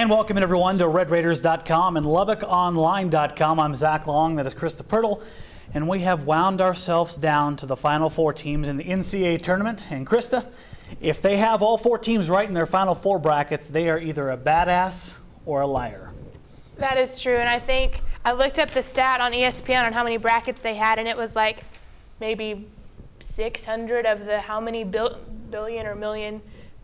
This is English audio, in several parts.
And welcome everyone to RedRaiders.com and LubbockOnline.com. I'm Zach Long, that is Krista Pirtle, and we have wound ourselves down to the final four teams in the NCAA tournament. And Krista, if they have all four teams right in their final four brackets, they are either a badass or a liar. That is true, and I think I looked up the stat on ESPN on how many brackets they had, and it was like maybe 600 of the how many billion or million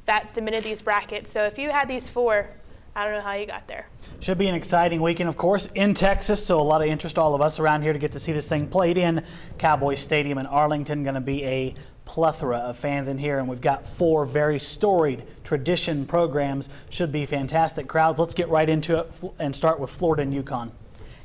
that submitted these brackets. So if you had these four, I don't know how you got there. Should be an exciting weekend, of course, in Texas, so a lot of interest, all of us around here to get to see this thing played in Cowboy Stadium in Arlington. Going to be a plethora of fans in here, and we've got four very storied tradition programs. Should be fantastic crowds. Let's get right into it and start with Florida and UConn.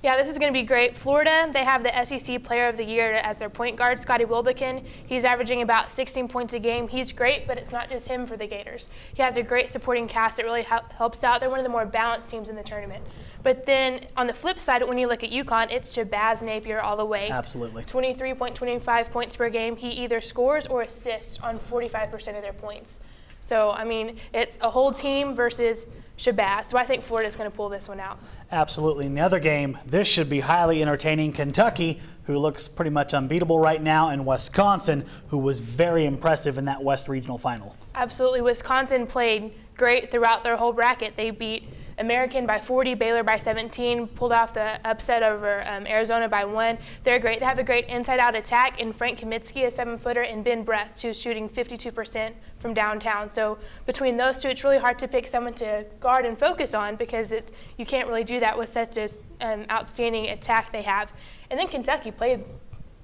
Yeah, this is going to be great. Florida, they have the SEC Player of the Year as their point guard, Scotty Wilbekin. He's averaging about 16 points a game. He's great, but it's not just him for the Gators. He has a great supporting cast that really helps out. They're one of the more balanced teams in the tournament. But then on the flip side, when you look at UConn, it's Shabazz Napier all the way. Absolutely. 23.25 points per game. He either scores or assists on 45% of their points. So, I mean, it's a whole team versus Shabazz. So I think Florida's going to pull this one out. Absolutely. In the other game, this should be highly entertaining. Kentucky, who looks pretty much unbeatable right now, and Wisconsin, who was very impressive in that West Regional Final. Absolutely. Wisconsin played great throughout their whole bracket. They beat American by 40, Baylor by 17, pulled off the upset over Arizona by 1. They're great. They have a great inside-out attack in Frank Kaminsky, a 7-footer, and Ben Brest, who's shooting 52% from downtown. So between those two, it's really hard to pick someone to guard and focus on because you can't really do that with such an outstanding attack they have. And then Kentucky played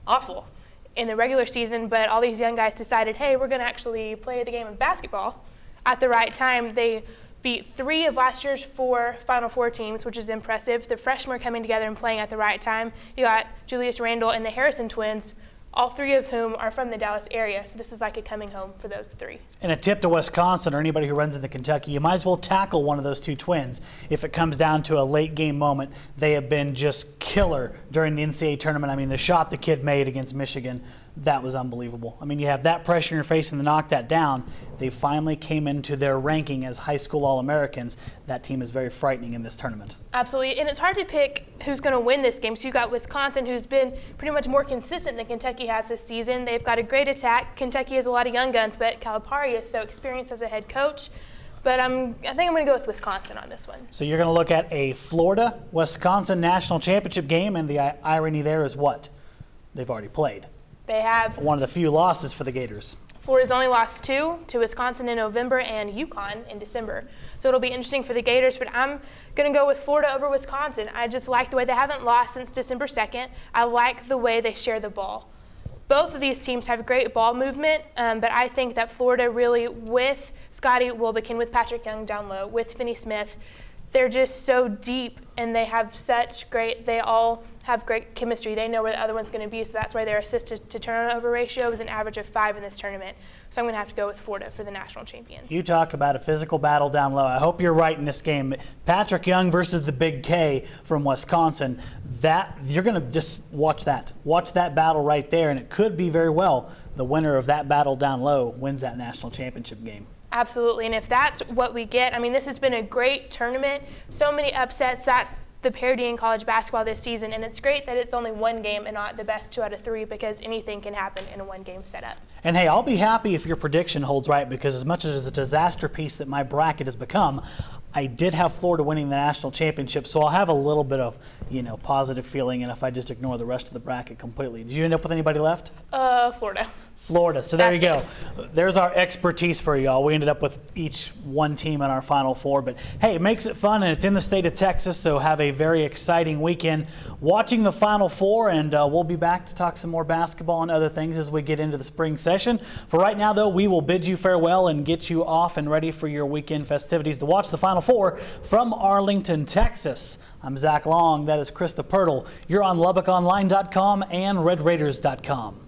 awful in the regular season, but all these young guys decided, hey, we're going to actually play the game of basketball at the right time. They beat 3 of last year's 4 Final Four teams, which is impressive. The freshmen are coming together and playing at the right time. You got Julius Randle and the Harrison twins, all 3 of whom are from the Dallas area. So this is like a coming home for those 3. And a tip to Wisconsin or anybody who runs into Kentucky, you might as well tackle one of those 2 twins. If it comes down to a late game moment, they have been just killer during the NCAA tournament. I mean, the shot the kid made against Michigan, that was unbelievable. I mean, you have that pressure in your face and to knock that down. They finally came into their ranking as high school All-Americans. That team is very frightening in this tournament. Absolutely, and it's hard to pick who's going to win this game. So you got Wisconsin, who's been pretty much more consistent than Kentucky has this season. They've got a great attack. Kentucky has a lot of young guns, but Calipari is so experienced as a head coach. But I think I'm going to go with Wisconsin on this one. So you're going to look at a Florida-Wisconsin national championship game, and the irony there is what? They've already played. They have one of the few losses for the Gators. Florida's only lost 2 to Wisconsin in November and UConn in December. So it'll be interesting for the Gators, but I'm going to go with Florida over Wisconsin. I just like the way they haven't lost since December 2nd. I like the way they share the ball. Both of these teams have great ball movement, but I think that Florida really, with Scotty Wilbekin, with Patrick Young down low, with Finney Smith, they're just so deep, and they have they all have great chemistry. They know where the other one's going to be, so that's why their assist-to-turnover ratio is an average of 5 in this tournament. So I'm going to have to go with Florida for the national champions. You talk about a physical battle down low. I hope you're right in this game. Patrick Young versus the Big K from Wisconsin. You're going to just watch that. Watch that battle right there, and it could be very well the winner of that battle down low wins that national championship game. Absolutely, and if that's what we get, I mean, this has been a great tournament. So many upsets. That's the parity in college basketball this season, and it's great that it's only one game and not the best 2 out of 3 because anything can happen in a one-game setup. And hey, I'll be happy if your prediction holds right, because as much as a disaster piece that my bracket has become, I did have Florida winning the national championship, so I'll have a little bit of, positive feeling, and if I just ignore the rest of the bracket completely. Did you end up with anybody left? Florida. So there you go. There's our expertise for y'all. We ended up with each one team in our Final Four. But, hey, it makes it fun, and it's in the state of Texas, so have a very exciting weekend watching the Final Four, and we'll be back to talk some more basketball and other things as we get into the spring session. For right now, though, we will bid you farewell and get you off and ready for your weekend festivities to watch the Final Four from Arlington, Texas. I'm Zach Long. That is Krista Pirtle. You're on LubbockOnline.com and RedRaiders.com.